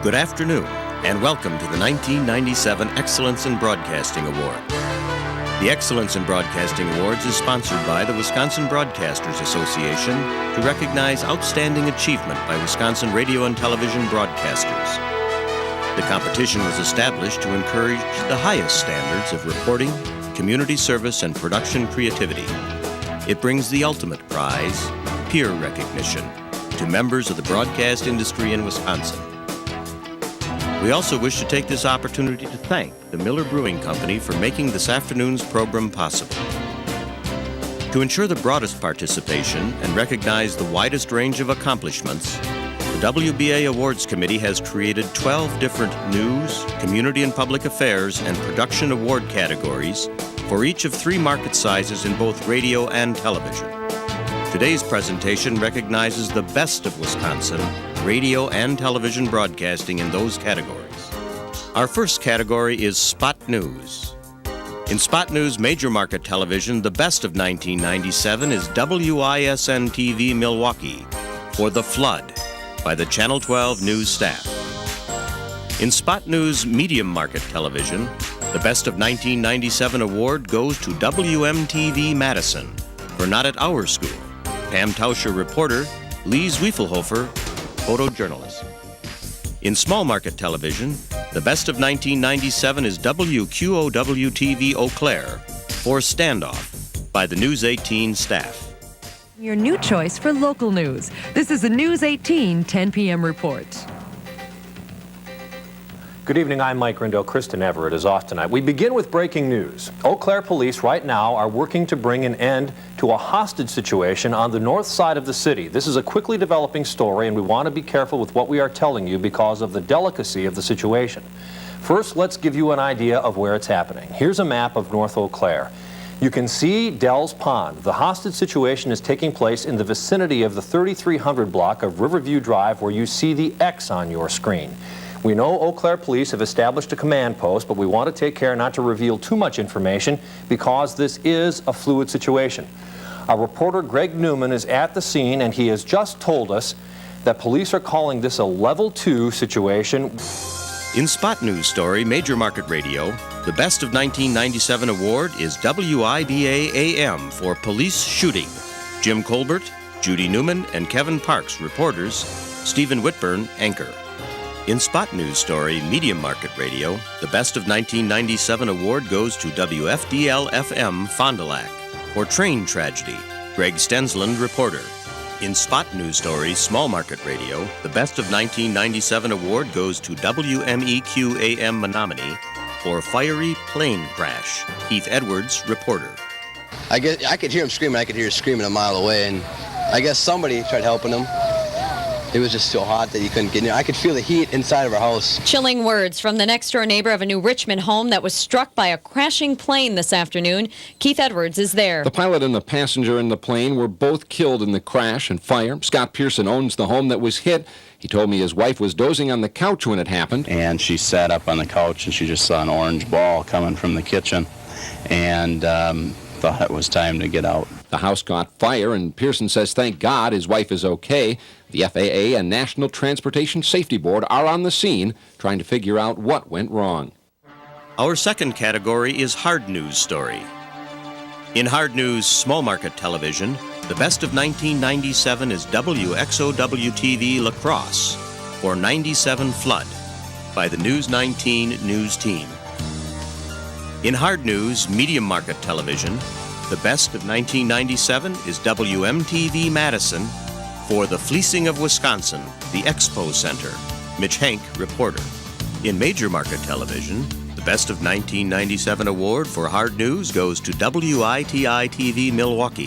Good afternoon, and welcome to the 1997 Excellence in Broadcasting Award. The Excellence in Broadcasting Awards is sponsored by the Wisconsin Broadcasters Association to recognize outstanding achievement by Wisconsin radio and television broadcasters. The competition was established to encourage the highest standards of reporting, community service, and production creativity. It brings the ultimate prize, peer recognition, to members of the broadcast industry in Wisconsin. We also wish to take this opportunity to thank the Miller Brewing Company for making this afternoon's program possible. To ensure the broadest participation and recognize the widest range of accomplishments, the WBA Awards Committee has created 12 different news, community and public affairs, and production award categories for each of 3 market sizes in both radio and television. Today's presentation recognizes the best of Wisconsin radio and television broadcasting in those categories. Our first category is Spot News. In Spot News major market television, the best of 1997 is WISN-TV Milwaukee for The Flood by the Channel 12 news staff. In Spot News medium market television, the best of 1997 award goes to WMTV Madison for Not at Our School. Pam Tauscher, reporter, Lee Zwiefelhofer, photojournalist. In small market television, the best of 1997 is WQOW-TV Eau Claire for Standoff by the News 18 staff. Your new choice for local news. This is the News 18 10 p.m. report. Good evening, I'm Mike Grindell. Kristen Everett is off tonight. We begin with breaking news. Eau Claire police right now are working to bring an end to a hostage situation on the north side of the city. This is a quickly developing story, and we want to be careful with what we are telling you because of the delicacy of the situation. First, let's give you an idea of where it's happening. Here's a map of North Eau Claire. You can see Dell's Pond. The hostage situation is taking place in the vicinity of the 3300 block of Riverview Drive, where you see the X on your screen. We know Eau Claire police have established a command post, but we want to take care not to reveal too much information because this is a fluid situation. Our reporter Greg Newman is at the scene, and he has just told us that police are calling this a level 2 situation. In Spot News story, major market radio, the best of 1997 award is WIBA AM for police shooting. Jim Colbert, Judy Newman, and Kevin Parks, reporters. Stephen Whitburn, anchor. In Spot News story, medium market radio, the best of 1997 award goes to WFDL-FM Fond du Lac for train tragedy. Greg Stensland, reporter. In Spot News story, small market radio, the best of 1997 award goes to WMEQ-AM Menominee for fiery plane crash. Keith Edwards, reporter. I could hear him screaming. I could hear him screaming a mile away, and I guess somebody tried helping him. It was just so hot that you couldn't get near. I could feel the heat inside of our house. Chilling words from the next-door neighbor of a New Richmond home that was struck by a crashing plane this afternoon. Keith Edwards is there. The pilot and the passenger in the plane were both killed in the crash and fire. Scott Pearson owns the home that was hit. He told me his wife was dozing on the couch when it happened. And she sat up on the couch and she just saw an orange ball coming from the kitchen and thought it was time to get out. The house caught fire, and Pearson says, thank God, his wife is okay. The FAA and National Transportation Safety Board are on the scene trying to figure out what went wrong. Our second category is hard news story. In hard news small market television, the best of 1997 is WXOW-TV La Crosse for 97 Flood by the News 19 news team. In hard news medium market television, the best of 1997 is WMTV Madison for The Fleecing of Wisconsin, the Expo Center. Mitch Hank, reporter. In major market television, the best of 1997 award for hard news goes to WITI-TV Milwaukee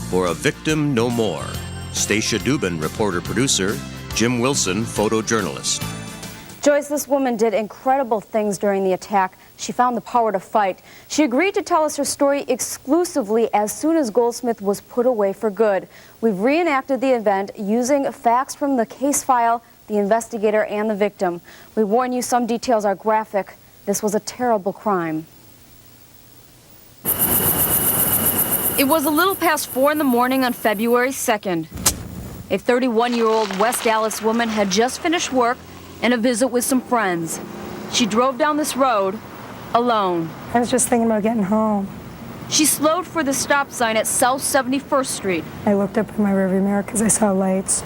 for A Victim No More. Stacia Dubin, reporter-producer. Jim Wilson, photojournalist. Joyce, this woman did incredible things during the attack. She found the power to fight. She agreed to tell us her story exclusively as soon as Goldsmith was put away for good. We've reenacted the event using facts from the case file, the investigator, and the victim. We warn you, some details are graphic. This was a terrible crime. It was a little past 4 in the morning on February 2nd. A 31-year-old West Dallas woman had just finished work and a visit with some friends. She drove down this road alone. I was just thinking about getting home. She slowed for the stop sign at South 71st Street. I looked up in my rearview mirror because I saw lights.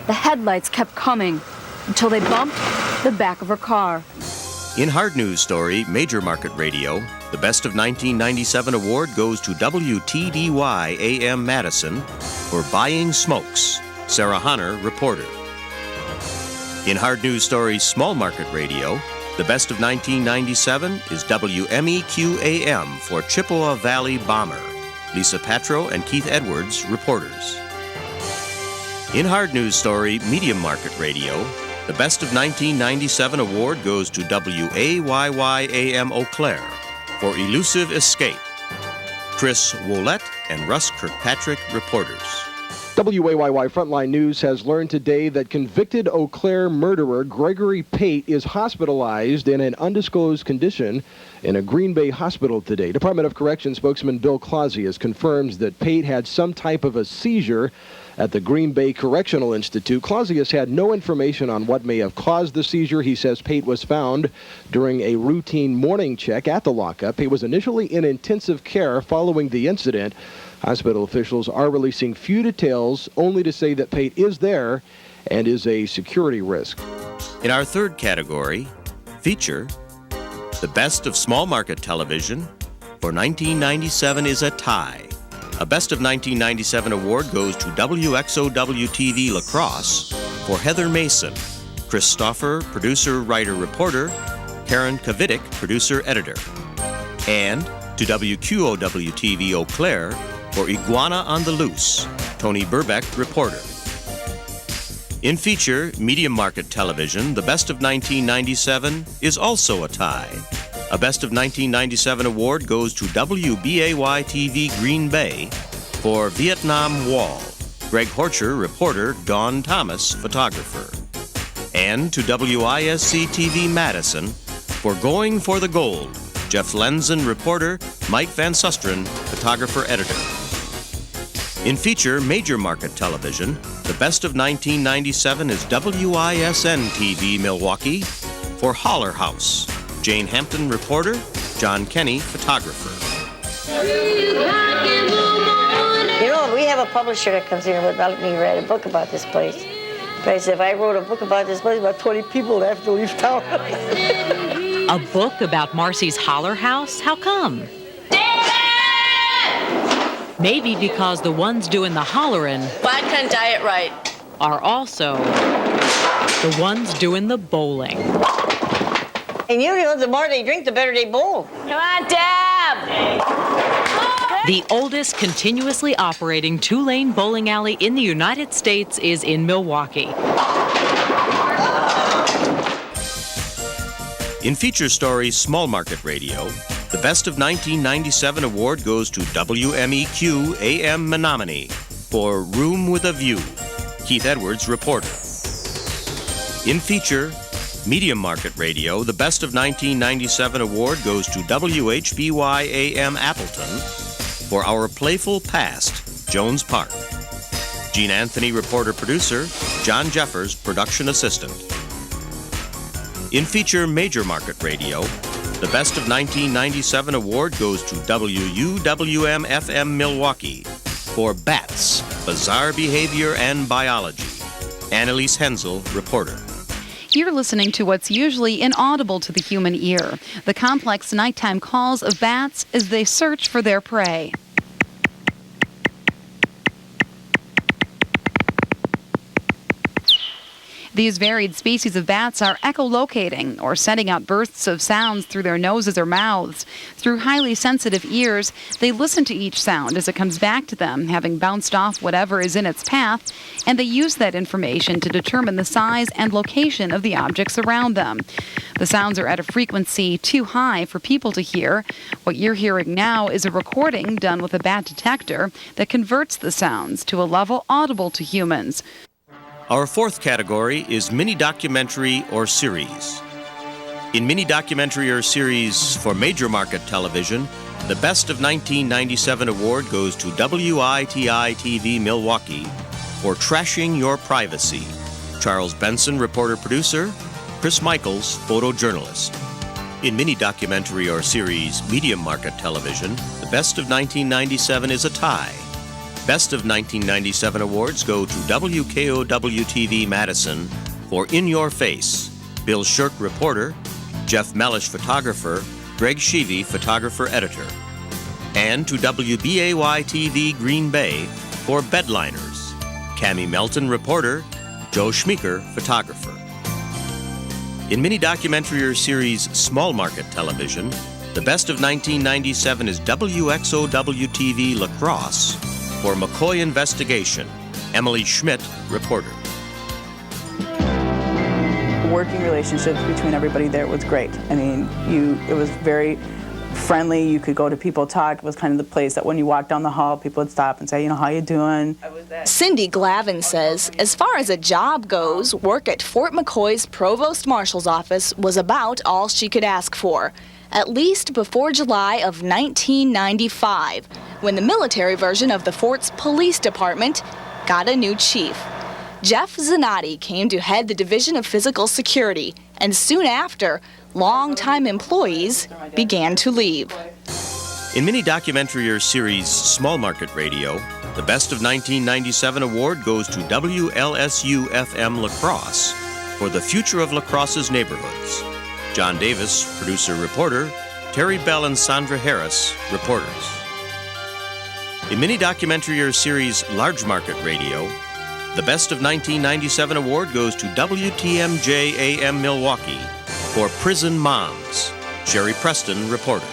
The headlights kept coming until they bumped the back of her car. In Hard News Story, Major Market Radio, the Best of 1997 award goes to WTDY AM Madison for Buying Smokes. Sarah Honner, reporter. In Hard News Story, Small Market Radio, the Best of 1997 is WMEQ AM for Chippewa Valley Bomber. Lisa Patro and Keith Edwards, reporters. In Hard News Story, Medium Market Radio, the Best of 1997 award goes to WAYY AM Eau Claire for Elusive Escape. Chris Wollett and Russ Kirkpatrick, reporters. WAYY Frontline News has learned today that convicted Eau Claire murderer Gregory Pate is hospitalized in an undisclosed condition in a Green Bay hospital today. Department of Corrections spokesman Bill Clausius confirms that Pate had some type of a seizure at the Green Bay Correctional Institute. Clausius had no information on what may have caused the seizure. He says Pate was found during a routine morning check at the lockup. He was initially in intensive care following the incident. Hospital officials are releasing few details, only to say that Pate is there and is a security risk. In our third category, feature, the Best of Small Market Television for 1997 is a tie. A Best of 1997 award goes to WXOW-TV La Crosse for Heather Mason, Chris Stauffer, producer, writer, reporter, Karen Kavidik, producer, editor, and to WQOW-TV Eau Claire for Iguana on the Loose, Tony Burbeck, reporter. In feature, Medium Market Television, the Best of 1997 is also a tie. A Best of 1997 award goes to WBAY-TV Green Bay for Vietnam Wall, Greg Horcher, reporter, Dawn Thomas, photographer. And to WISC-TV Madison for Going for the Gold, Jeff Lenzen, reporter, Mike Van Susteren, photographer, editor. In feature, Major Market Television, the Best of 1997 is WISN-TV Milwaukee for Holler House, Jane Hampton, reporter, John Kenny, photographer. You know, we have a publisher that comes here and would let me write a book about this place. But I said, if I wrote a book about this place, about 20 people would have to leave town. A book about Marcy's Holler House? How come? Maybe because the ones doing the hollering Vodka and Diet Right are also the ones doing the bowling. And you know, the more they drink, the better they bowl. Come on, Deb! The oldest continuously operating two-lane bowling alley in the United States is in Milwaukee. In feature story, Small Market Radio, the Best of 1997 award goes to WMEQ AM Menominee for Room with a View, Keith Edwards, reporter. In feature, Medium Market Radio, the Best of 1997 award goes to WHBY AM Appleton for Our Playful Past, Jones Park. Gene Anthony, reporter-producer, John Jeffers, production assistant. In feature, Major Market Radio, the Best of 1997 award goes to WUWM-FM Milwaukee for Bats, Bizarre Behavior and Biology. Annalise Hensel, reporter. You're listening to what's usually inaudible to the human ear, the complex nighttime calls of bats as they search for their prey. These varied species of bats are echolocating, or sending out bursts of sounds through their noses or mouths. Through highly sensitive ears, they listen to each sound as it comes back to them, having bounced off whatever is in its path, and they use that information to determine the size and location of the objects around them. The sounds are at a frequency too high for people to hear. What you're hearing now is a recording done with a bat detector that converts the sounds to a level audible to humans. Our fourth category is mini documentary or series. In mini documentary or series for Major Market Television, the Best of 1997 award goes to WITI-TV Milwaukee for Trashing Your Privacy. Charles Benson, reporter-producer, Chris Michaels, photojournalist. In mini-documentary or series medium market television, the Best of 1997 is a tie. Best of 1997 awards go to WKOW-TV Madison for In Your Face, Bill Shirk, reporter, Jeff Mellish, photographer, Greg Sheevy, photographer-editor, and to WBAY-TV Green Bay for Bedliners, Cammie Melton, reporter, Joe Schmeeker, photographer. In mini-documentary or series small market television, the Best of 1997 is WXOW-TV La Crosse for McCoy Investigation, Emily Schmidt, reporter. Working relationships between everybody there was great. I mean, it was very friendly. You could go to people, talk. It was kind of the place that when you walked down the hall, people would stop and say, how you doing? Cindy Glavin says, as far as a job goes, work at Fort McCoy's Provost Marshal's office was about all she could ask for, at least before July of 1995, when the military version of the fort's police department got a new chief. Jeff Zanotti came to head the Division of Physical Security, and soon after, longtime employees began to leave. In mini-documentary or series small market radio, the Best of 1997 award goes to WLSU-FM La Crosse for the future of La Crosse's neighborhoods. John Davis, producer-reporter, Terry Bell and Sandra Harris, reporters. In mini-documentary or series large market radio, the Best of 1997 award goes to WTMJ-AM Milwaukee for Prison Moms, Sherry Preston, reporter.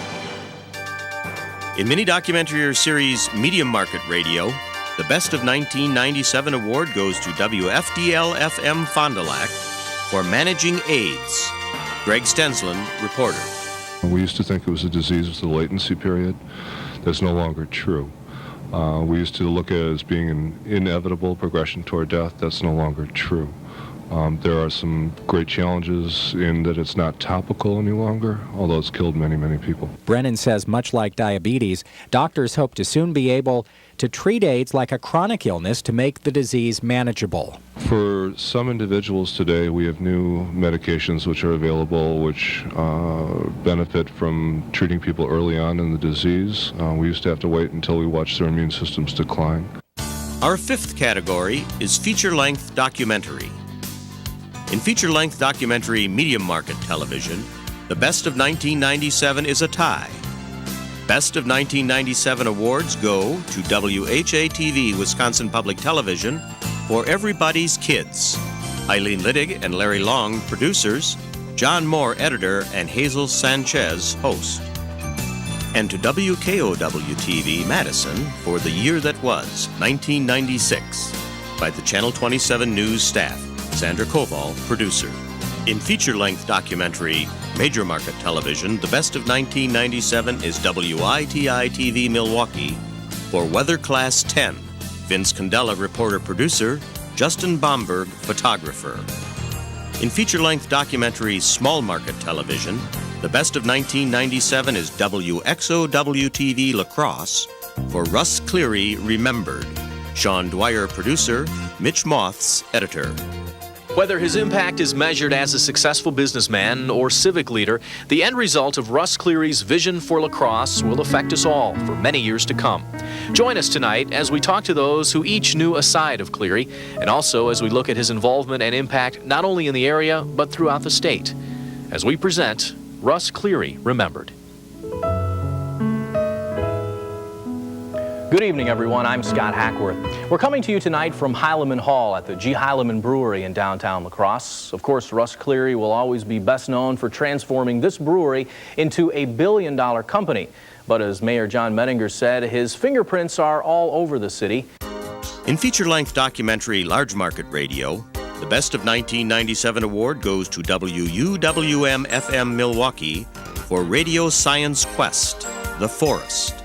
In mini-documentary or series medium market radio, the Best of 1997 award goes to WFDL-FM Fond du Lac for Managing AIDS, Greg Stensland, reporter. We used to think it was a disease with a latency period. That's no longer true. We used to look at it as being an inevitable progression toward death. That's no longer true. There are some great challenges in that it's not topical any longer, although it's killed many, many people. Brennan says much like diabetes, doctors hope to soon be able to treat AIDS like a chronic illness to make the disease manageable. For some individuals today, we have new medications which are available which benefit from treating people early on in the disease. We used to have to wait until we watched their immune systems decline. Our fifth category is feature-length documentary. In feature-length documentary medium market television, the Best of 1997 is a tie. Best of 1997 awards go to WHA-TV Wisconsin Public Television for Everybody's Kids, Eileen Littig and Larry Long, producers, John Moore, editor, and Hazel Sanchez, host. And to WKOW-TV Madison for The Year That Was, 1996, by the Channel 27 News staff, Sandra Koval, producer. In feature-length documentary major market television, the Best of 1997 is WITI-TV Milwaukee for Weather Class 10, Vince Candela, reporter-producer, Justin Bomberg, photographer. In feature-length documentary small market television, the Best of 1997 is WXOW-TV La Crosse for Russ Cleary, Remembered, Sean Dwyer, producer, Mitch Moths, editor. Whether his impact is measured as a successful businessman or civic leader, the end result of Russ Cleary's vision for La Crosse will affect us all for many years to come. Join us tonight as we talk to those who each knew a side of Cleary, and also as we look at his involvement and impact not only in the area, but throughout the state. As we present Russ Cleary Remembered. Good evening, everyone. I'm Scott Hackworth. We're coming to you tonight from Heileman Hall at the G. Heileman Brewery in downtown La Crosse. Of course, Russ Cleary will always be best known for transforming this brewery into a billion-dollar company. But as Mayor John Mettinger said, his fingerprints are all over the city. In feature-length documentary large market radio, the Best of 1997 award goes to WUWM-FM Milwaukee for Radio Science Quest, The Forest.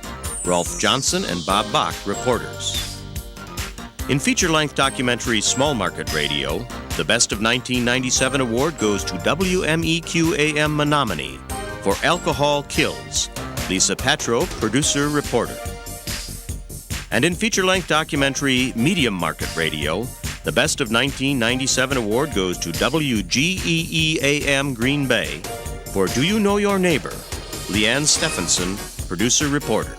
Rolf Johnson and Bob Bach, reporters. In feature-length documentary small market radio, the Best of 1997 award goes to WMEQ-AM Menominee for Alcohol Kills, Lisa Patro, producer-reporter. And in feature-length documentary medium market radio, The Best of 1997 award goes to WGEE-AM Green Bay for Do You Know Your Neighbor? Leanne Stephenson, producer-reporter.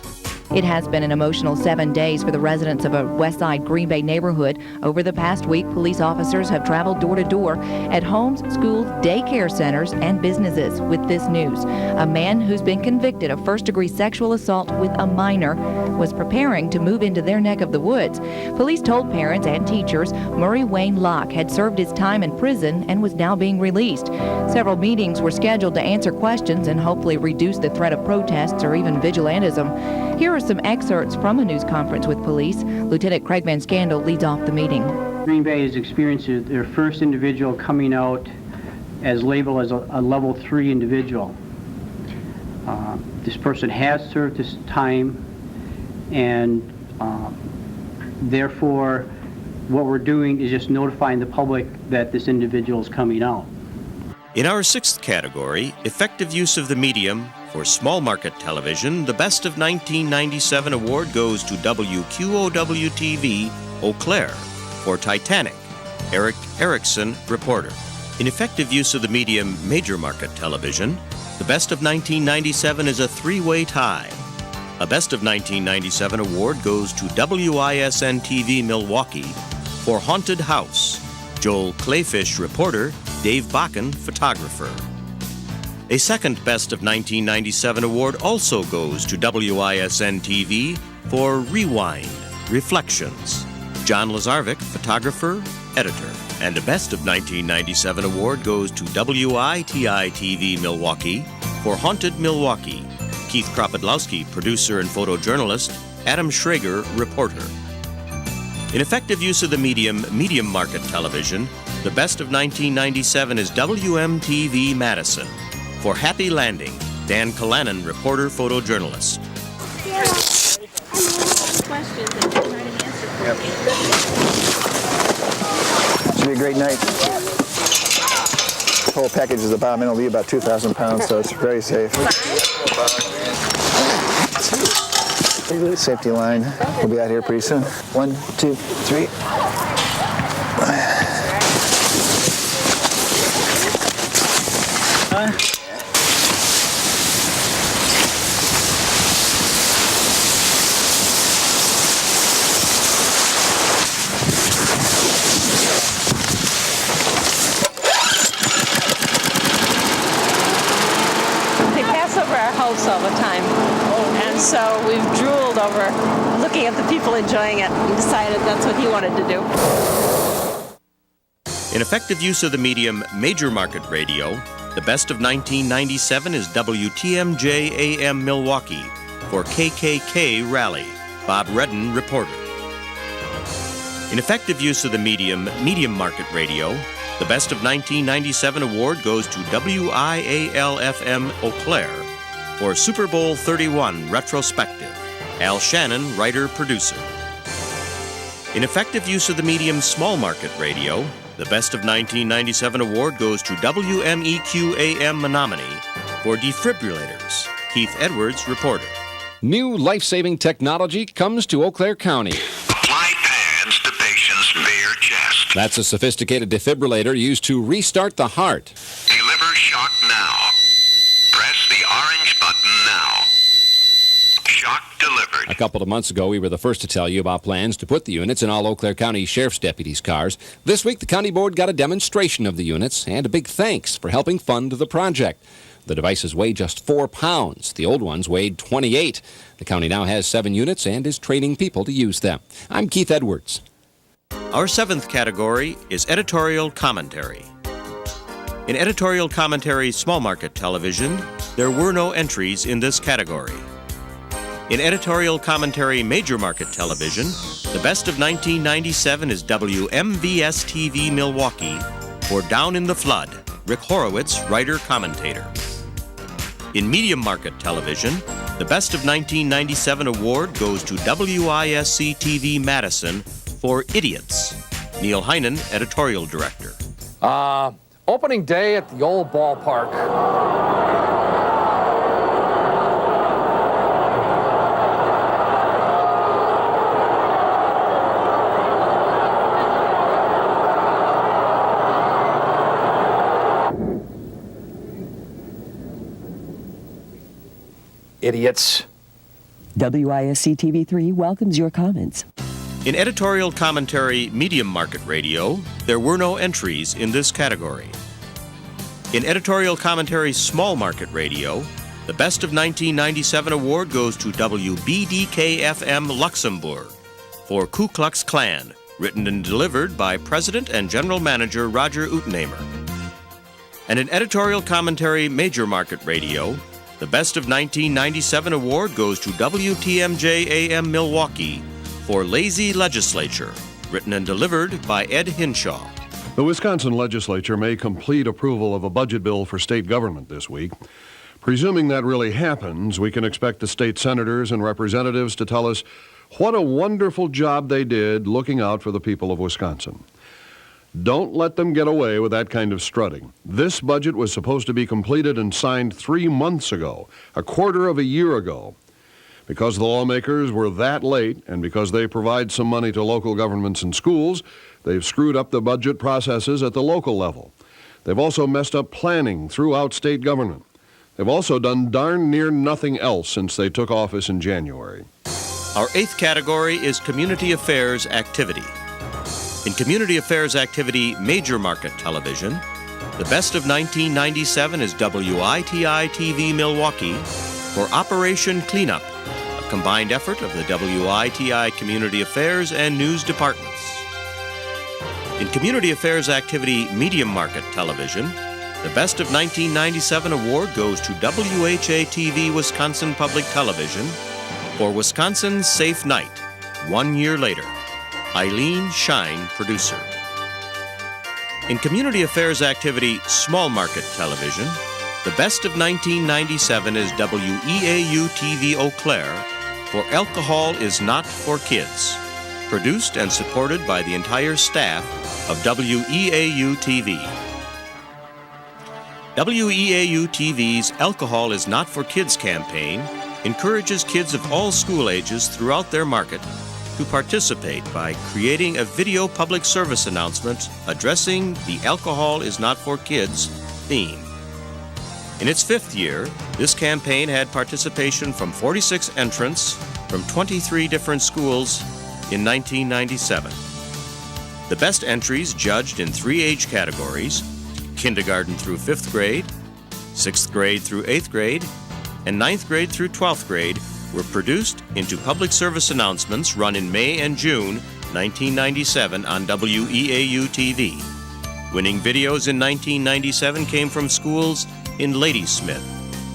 It has been an emotional 7 days for the residents of a Westside Green Bay neighborhood. Over the past week, police officers have traveled door to door at homes, schools, daycare centers, and businesses with this news. A man who's been convicted of first-degree sexual assault with a minor was preparing to move into their neck of the woods. Police told parents and teachers Murray Wayne Locke had served his time in prison and was now being released. Several meetings were scheduled to answer questions and hopefully reduce the threat of protests or even vigilantism. Here are some excerpts from a news conference with police. Lieutenant Craig Van Scandal leads off the meeting. Green Bay has experienced their first individual coming out as labeled as a level 3 individual. This person has served his time, and therefore what we're doing is just notifying the public that this individual is coming out. In our sixth category, effective use of the medium for small market television, the Best of 1997 award goes to WQOW-TV Eau Claire for Titanic. Eric Erickson, reporter. In effective use of the medium major market television, the Best of 1997 is a three-way tie. A Best of 1997 award goes to WISN-TV Milwaukee for Haunted House. Joel Clayfish, reporter. Dave Bakken, photographer. A second Best of 1997 award also goes to WISN-TV for Rewind, Reflections. John Lazarvik, photographer, editor. And a Best of 1997 award goes to WITI-TV Milwaukee for Haunted Milwaukee. Keith Kropodlowski, producer and photojournalist. Adam Schrager, reporter. In effective use of the medium market television, the Best of 1997 is WMTV Madison. For Happy Landing, Dan Callanan, reporter, photojournalist. Should be a great night. The whole package is about, it'll be about 2,000 pounds, so it's very safe. Safety line. We'll be out here pretty soon. 1, 2, 3. They pass over our house all the time, and so we've drooled over looking at the people enjoying it and decided that's what he wanted to do. In effective use of the medium major market radio, the Best of 1997 is WTMJ AM Milwaukee for KKK Rally. Bob Redden, reporter. In effective use of the medium market radio, the Best of 1997 award goes to WIAL-FM Eau Claire for Super Bowl 31 Retrospective. Al Shannon, writer-producer. In effective use of the medium small market radio, the Best of 1997 award goes to WMEQ-AM Menominee for Defibrillators. Keith Edwards, reporter. New life-saving technology comes to Eau Claire County. Apply pads to patient's bare chest. That's a sophisticated defibrillator used to restart the heart. Deliver shock now. Press the orange button now. Shock delivered. A couple of months ago, we were the first to tell you about plans to put the units in all Eau Claire County Sheriff's deputies' cars. This week, the county board got a demonstration of the units and a big thanks for helping fund the project. The devices weigh just 4 pounds. The old ones weighed 28. The county now has 7 units and is training people to use them. I'm Keith Edwards. Our seventh category is editorial commentary. In editorial commentary small market television, there were no entries in this category. In editorial commentary major market television, the Best of 1997 is WMVS-TV Milwaukee for Down in the Flood. Rick Horowitz, writer-commentator. In medium market television, the Best of 1997 award goes to WISC-TV Madison for Idiots. Neil Heinen, editorial director. Opening day at the old ballpark. idiots. WISC TV3 welcomes your comments. In editorial commentary medium market radio, there were no entries in this category. In editorial commentary small market radio, the Best of 1997 award goes to WBDK-FM Luxembourg for Ku Klux Klan, written and delivered by President and General Manager Roger Utenhamer. And in editorial commentary major market radio, the Best of 1997 award goes to WTMJ-AM Milwaukee for Lazy Legislature, written and delivered by Ed Hinshaw. The Wisconsin legislature may complete approval of a budget bill for state government this week. Presuming that really happens, we can expect the state senators and representatives to tell us what a wonderful job they did looking out for the people of Wisconsin. Don't let them get away with that kind of strutting. This budget was supposed to be completed and signed 3 months ago, a quarter of a year ago. Because the lawmakers were that late, and because they provide some money to local governments and schools, they've screwed up the budget processes at the local level. They've also messed up planning throughout state government. They've also done darn near nothing else since they took office in January. Our 8th category is Community Affairs Activity. In Community Affairs Activity Major Market Television, the Best of 1997 is WITI-TV Milwaukee for Operation Cleanup, a combined effort of the WITI Community Affairs and News Departments. In Community Affairs Activity Medium Market Television, the Best of 1997 award goes to WHA-TV Wisconsin Public Television for Wisconsin's Safe Night, 1 year later. Eileen Shine, producer. In Community Affairs Activity Small Market Television, the Best of 1997 is WEAU-TV Eau Claire for Alcohol is Not for Kids, produced and supported by the entire staff of WEAU-TV. WEAU-TV's Alcohol is Not for Kids campaign encourages kids of all school ages throughout their market to participate by creating a video public service announcement addressing the Alcohol is Not for Kids theme. In its 5th year, this campaign had participation from 46 entrants from 23 different schools in 1997. The best entries judged in 3 age categories: kindergarten through 5th grade, 6th grade through 8th grade, and 9th grade through 12th grade were produced into public service announcements run in May and June 1997 on WEAU-TV. Winning videos in 1997 came from schools in Ladysmith,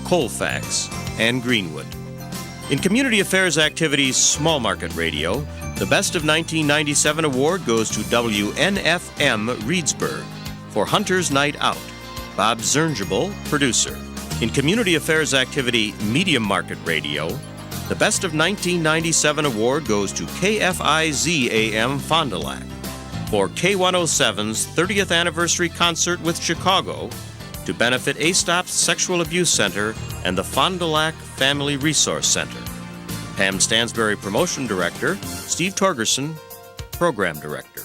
Colfax, and Greenwood. In Community Affairs Activities Small Market Radio, the Best of 1997 award goes to WNFM Reedsburg for Hunter's Night Out. Bob Zernjabel, producer. In Community Affairs Activity Medium Market Radio, the Best of 1997 award goes to KFIZ-AM Fond du Lac for K107's 30th anniversary concert with Chicago to benefit ASTOP's Sexual Abuse Center and the Fond du Lac Family Resource Center. Pam Stansberry, Promotion Director; Steve Torgerson, Program Director.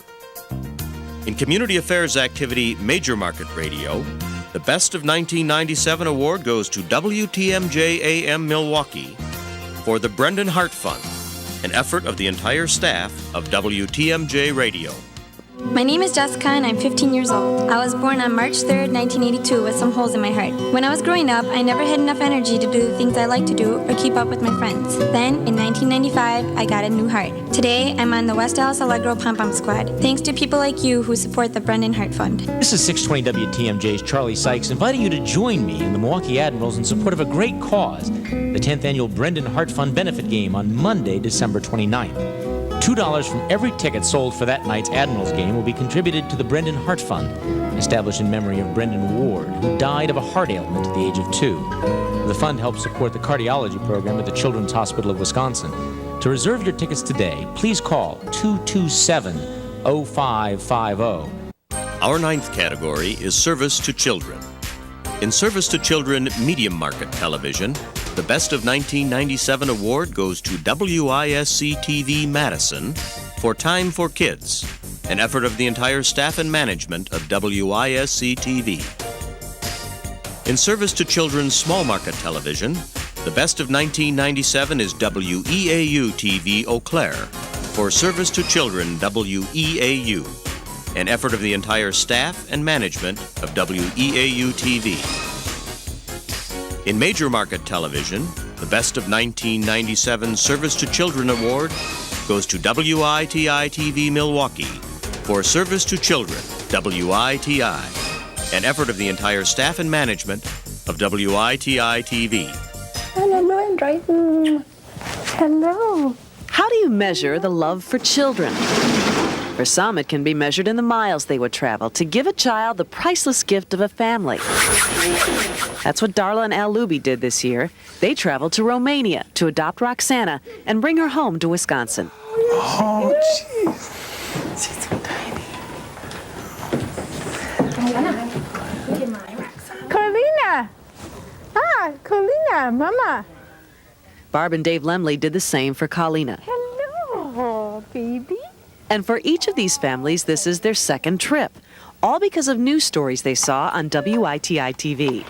In Community Affairs Activity Major Market Radio, the Best of 1997 award goes to WTMJ-AM Milwaukee for the Brendan Hart Fund, an effort of the entire staff of WTMJ Radio. My name is Jessica and I'm 15 years old. I was born on March 3rd, 1982 with some holes in my heart. When I was growing up, I never had enough energy to do the things I like to do or keep up with my friends. Then, in 1995, I got a new heart. Today, I'm on the West Dallas Allegro Pom-Pom Squad, thanks to people like you who support the Brendan Hart Fund. This is 620 WTMJ's Charlie Sykes inviting you to join me in the Milwaukee Admirals in support of a great cause, the 10th annual Brendan Hart Fund benefit game on Monday, December 29th. $2 from every ticket sold for that night's Admirals game will be contributed to the Brendan Hart Fund, established in memory of Brendan Ward, who died of a heart ailment at the age of 2. The fund helps support the cardiology program at the Children's Hospital of Wisconsin. To reserve your tickets today, please call 227-0550. Our 9th category is Service to Children. In Service to Children Medium Market Television, the Best of 1997 award goes to WISC-TV Madison for Time for Kids, an effort of the entire staff and management of WISC-TV. In Service to Children's Small Market Television, the best of 1997 is WEAU TV Eau Claire. For service to children, WEAU, an effort of the entire staff and management of WEAU TV. In major market television, the best of 1997 Service to Children Award goes to WITI TV Milwaukee. For service to children, WITI, an effort of the entire staff and management of WITI TV. Hello, Android. Hello. How do you measure the love for children? For some, it can be measured in the miles they would travel to give a child the priceless gift of a family. That's what Darla and Al Luby did this year. They traveled to Romania to adopt Roxana and bring her home to Wisconsin. Oh, jeez. She's so tiny. Carolina. Carolina, Mama. Barb and Dave Lemley did the same for Carlina. Hello, baby. And for each of these families, this is their second trip, all because of news stories they saw on WITI TV.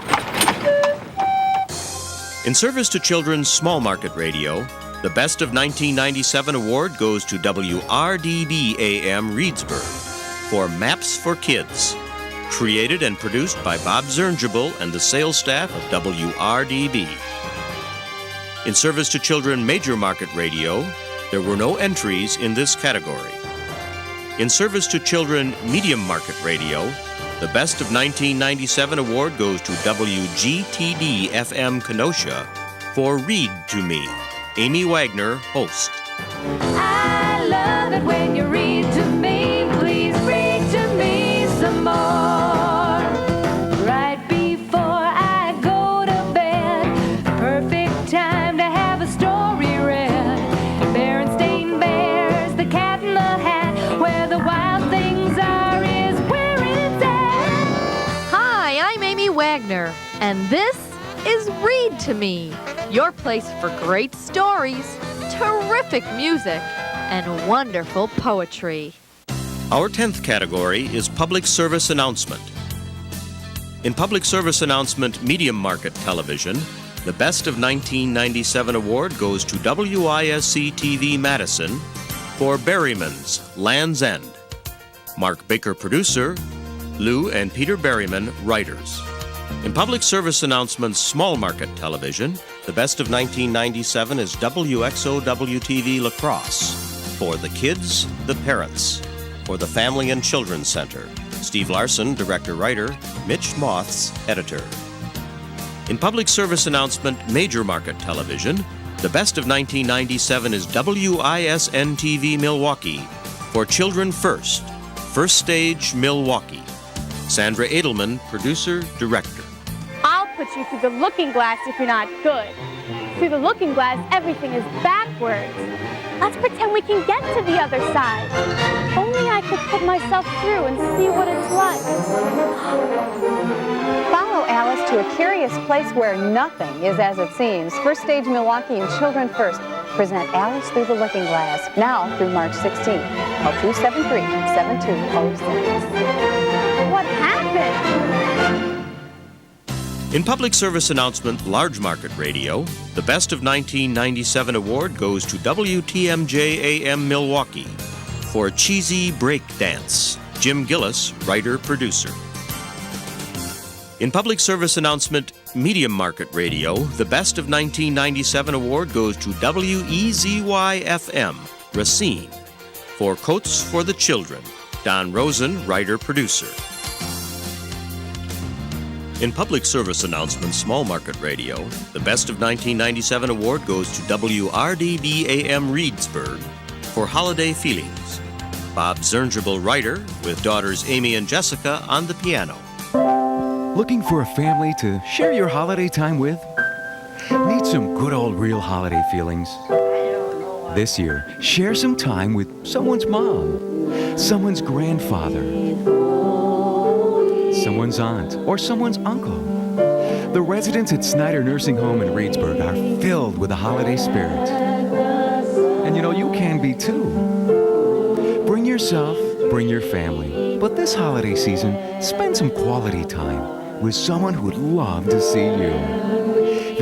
In service to children's small market radio, the Best of 1997 award goes to WRDB AM Reedsburg for Maps for Kids, created and produced by Bob Zernjabel and the sales staff of WRDB. In service to children major market radio, there were no entries in this category. In service to children medium market radio, the Best of 1997 award goes to WGTD FM Kenosha for Read to Me. Amy Wagner, host. I love it when you read to me. Please read to me some more. Right before I go to bed, perfect time to have a story read. Berenstain Bears, the Cat in the Hat, where the wild things are is where it's at. Hi, I'm Amy Wagner, and this is Read to Me, your place for great stories, terrific music, and wonderful poetry. Our 10th category is Public Service Announcement. In Public Service Announcement medium market television, the Best of 1997 award goes to WISC TV Madison for Berryman's Land's End. Mark Baker, producer, Lou and Peter Berryman, writers. In Public Service Announcements small market television, the Best of 1997 is WXOW-TV La Crosse for the kids, the parents, for the Family and Children's Center. Steve Larson, director-writer, Mitch Moths, editor. In Public Service Announcement major market television, the Best of 1997 is WISN-TV Milwaukee for Children First, First Stage Milwaukee. Sandra Edelman, producer, director. I'll put you through the looking glass if you're not good. Through the looking glass, everything is backwards. Let's pretend we can get to the other side. Only I could put myself through and see what it's like. Follow Alice to a curious place where nothing is as it seems. First Stage Milwaukee and Children First present Alice Through the Looking Glass, now through March 16th. Call 273-7206. What happened? In Public Service Announcement large market radio, the Best of 1997 award goes to WTMJ AM Milwaukee for Cheesy Break Dance. Jim Gillis, writer-producer. In Public Service Announcement medium market radio, the Best of 1997 award goes to WEZY-FM Racine for Coats for the Children. Don Rosen, writer-producer. In Public Service Announcement small market radio, the Best of 1997 award goes to WRDB AM Reedsburg for Holiday Feelings. Bob Zernjabel, writer, with daughters Amy and Jessica on the piano. Looking for a family to share your holiday time with? Need some good old real holiday feelings? This year, share some time with someone's mom, someone's grandfather, someone's aunt, or someone's uncle. The residents at Snyder Nursing Home in Reedsburg are filled with the holiday spirit. And you know, you can be too. Bring yourself, bring your family. But this holiday season, spend some quality time with someone who would love to see you.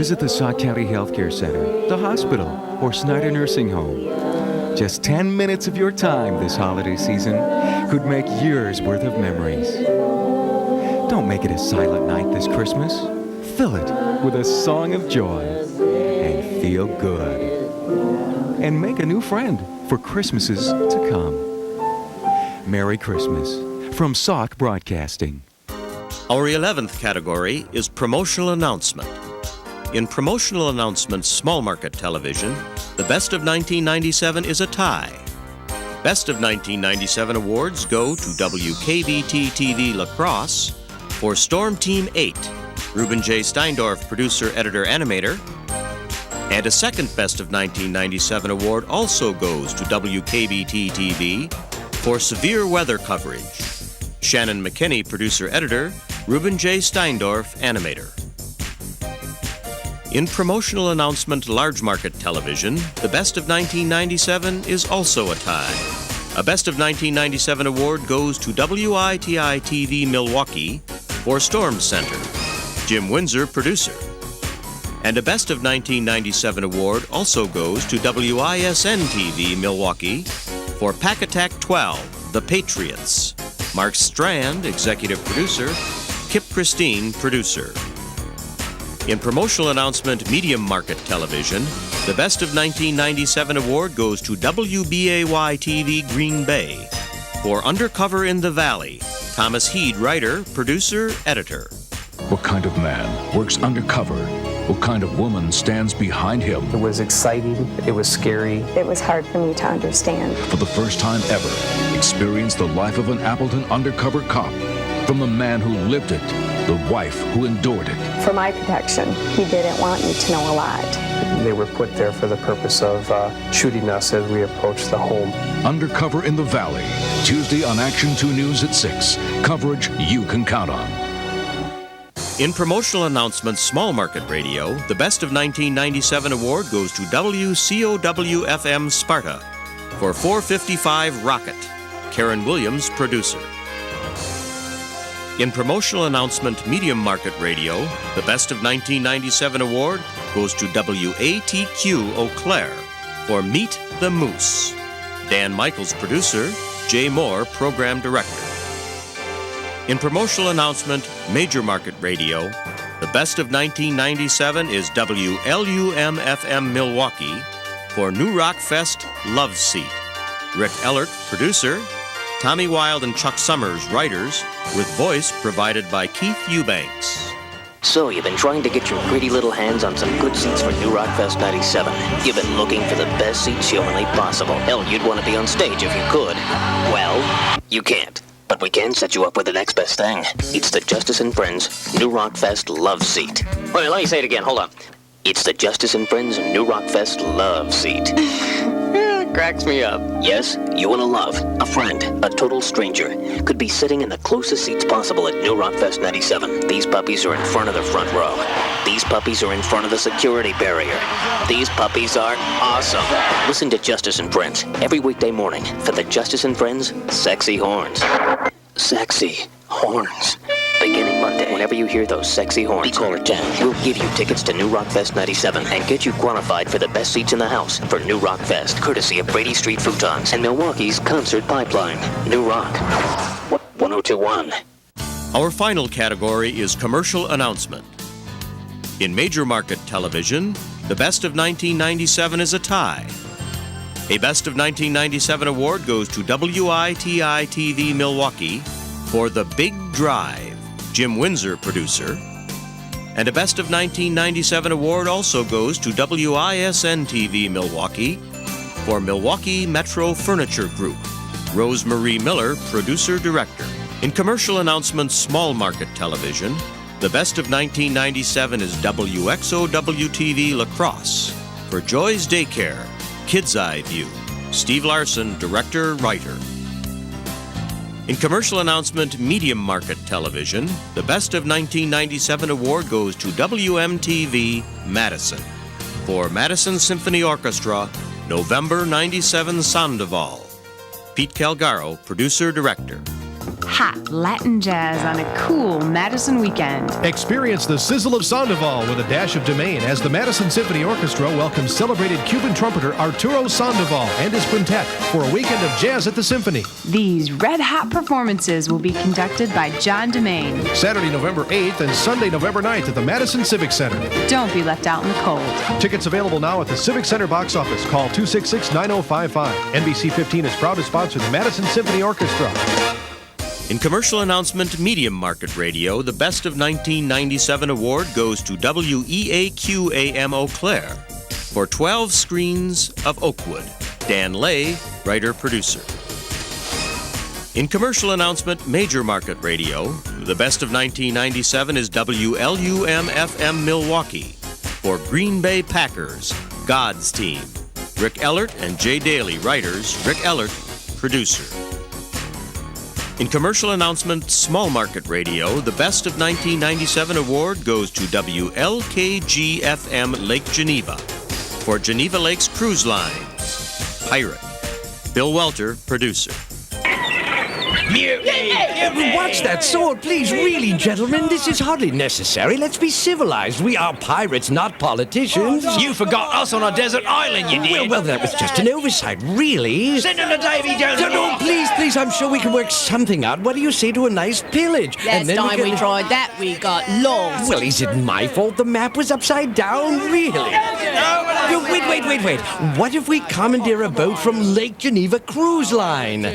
visit the Sauk County Healthcare Center, the hospital, or Snyder Nursing Home. Just 10 minutes of your time this holiday season could make years worth of memories. Don't make it a silent night this Christmas. Fill it with a song of joy and feel good. And make a new friend for Christmases to come. Merry Christmas from Sauk Broadcasting. Our 11th category is promotional announcement. In promotional announcement small market television, the Best of 1997 is a tie. Best of 1997 awards go to WKBT-TV La Crosse for Storm Team 8, Ruben J. Steindorf, producer, editor, animator. And a second Best of 1997 award also goes to WKBT-TV for severe weather coverage. Shannon McKinney, producer, editor, Ruben J. Steindorf, animator. In promotional announcement large market television, the Best of 1997 is also a tie. A Best of 1997 award goes to WITI-TV Milwaukee for Storm Center, Jim Windsor, producer. And a Best of 1997 award also goes to WISN-TV Milwaukee for Pack Attack 12, The Patriots, Mark Strand, executive producer, Kip Christine, producer. In promotional announcement medium market television, the Best of 1997 award goes to WBAY-TV Green Bay for Undercover in the Valley, Thomas Heed, writer, producer, editor. What kind of man works undercover? What kind of woman stands behind him? It was exciting. It was scary. It was hard for me to understand. For the first time ever, experience the life of an Appleton undercover cop. From the man who lived it, the wife who endured it. For my protection, he didn't want me to know a lot. They were put there for the purpose of shooting us as we approached the home. Undercover in the Valley, Tuesday on Action 2 News at 6. Coverage you can count on. In promotional announcements small market radio, the Best of 1997 award goes to WCOW-FM Sparta for 455 Rocket, Karen Williams, producer. In promotional announcement medium market radio, the Best of 1997 award goes to WATQ Eau Claire for Meet the Moose. Dan Michaels, producer, Jay Moore, program director. In promotional announcement major market radio, the Best of 1997 is WLUM-FM Milwaukee for New Rock Fest Love Seat. Rick Ellert, producer, Tommy Wilde and Chuck Summers, writers, with voice provided by Keith Eubanks. So, you've been trying to get your pretty little hands on some good seats for New Rock Fest 97. You've been looking for the best seats humanly possible. Hell, you'd want to be on stage if you could. Well, you can't. But we can set you up with the next best thing. It's the Justice and Friends New Rock Fest Love Seat. Wait, let me say it again. Hold on. It's the Justice and Friends New Rock Fest Love Seat. Cracks me up. Yes, you and a love, a friend, a total stranger, could be sitting in the closest seats possible at New Rock Fest 97. These puppies are in front of the front row. These puppies are in front of the security barrier. These puppies are awesome. Listen to Justice and Friends every weekday morning for the Justice and Friends Sexy Horns. Sexy Horns. Beginning Monday, whenever you hear those sexy horns, be caller 10. We'll give you tickets to New Rock Fest 97 and get you qualified for the best seats in the house for New Rock Fest, courtesy of Brady Street Futons and Milwaukee's Concert Pipeline. New Rock 1021. Our final category is commercial announcement. In major market television, the Best of 1997 is a tie. A Best of 1997 award goes to WITI-TV Milwaukee for The Big Drive, Jim Windsor, producer. And a Best of 1997 award also goes to WISN-TV Milwaukee for Milwaukee Metro Furniture Group, Rose Marie Miller, producer-director. In commercial announcements small market television, the Best of 1997 is WXOW-TV La Crosse for Joy's Daycare, Kid's Eye View, Steve Larson, director-writer. In commercial announcement medium market television, the Best of 1997 award goes to WMTV Madison for Madison Symphony Orchestra, November 97 Sandoval. Pete Calgaro, producer-director. hot Latin jazz on a cool Madison weekend. Experience the sizzle of Sandoval with a dash of Domain as the Madison Symphony Orchestra welcomes celebrated Cuban trumpeter Arturo Sandoval and his quintet for a weekend of jazz at the Symphony. These red-hot performances will be conducted by John Domain. Saturday, November 8th and Sunday, November 9th at the Madison Civic Center. Don't be left out in the cold. Tickets available now at the Civic Center box office. Call 266-9055. NBC 15 is proud to sponsor the Madison Symphony Orchestra. In commercial announcement Medium Market Radio, the Best of 1997 award goes to WEAQ-AM Eau Claire for 12 Screens of Oakwood. Dan Lay, writer-producer. In commercial announcement Major Market Radio, the Best of 1997 is WLUM-FM Milwaukee for Green Bay Packers, God's Team. Rick Ellert and Jay Daly, writers. Rick Ellert, producer. In commercial announcement Small Market Radio, the Best of 1997 award goes to WLKG-FM Lake Geneva for Geneva Lakes Cruise Lines. Pirate. Bill Welter, producer. Watch that sword, please. Really, gentlemen, this is hardly necessary. Let's be civilized. We are pirates, not politicians. You forgot us on a desert island, you did. Well, that was just an oversight, really. Send him to Davy Jones. No, please, I'm sure we can work something out. What do you say to a nice pillage? Last time we tried that, we got lost. Well, is it my fault the map was upside down? Really? Wait. What if we commandeer a boat from Lake Geneva Cruise Line?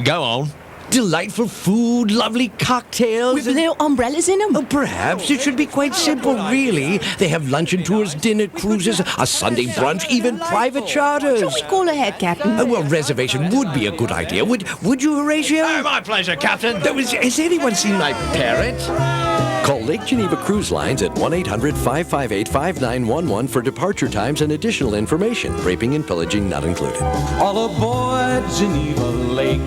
Go on. Delightful food, lovely cocktails. With little umbrellas in them? Oh, perhaps. It should be quite simple, really. They have luncheon tours, dinner cruises, a Sunday brunch, even private charters. Shall we call ahead, Captain? Well, reservation would be a good idea. Would you, Horatio? Oh, my pleasure, Captain. Has anyone seen my parrot? Call Lake Geneva Cruise Lines at 1-800-558-5911 for departure times and additional information. Raping and pillaging not included. All aboard Geneva Lake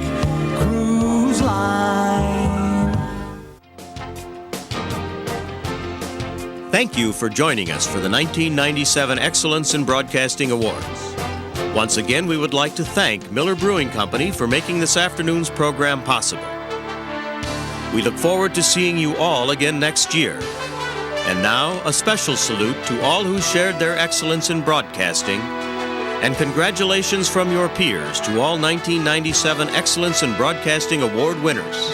Cruise Line. Thank you for joining us for the 1997 Excellence in Broadcasting Awards. Once again, we would like to thank Miller Brewing Company for making this afternoon's program possible. We look forward to seeing you all again next year. And now, a special salute to all who shared their excellence in broadcasting, and congratulations from your peers to all 1997 Excellence in Broadcasting Award winners.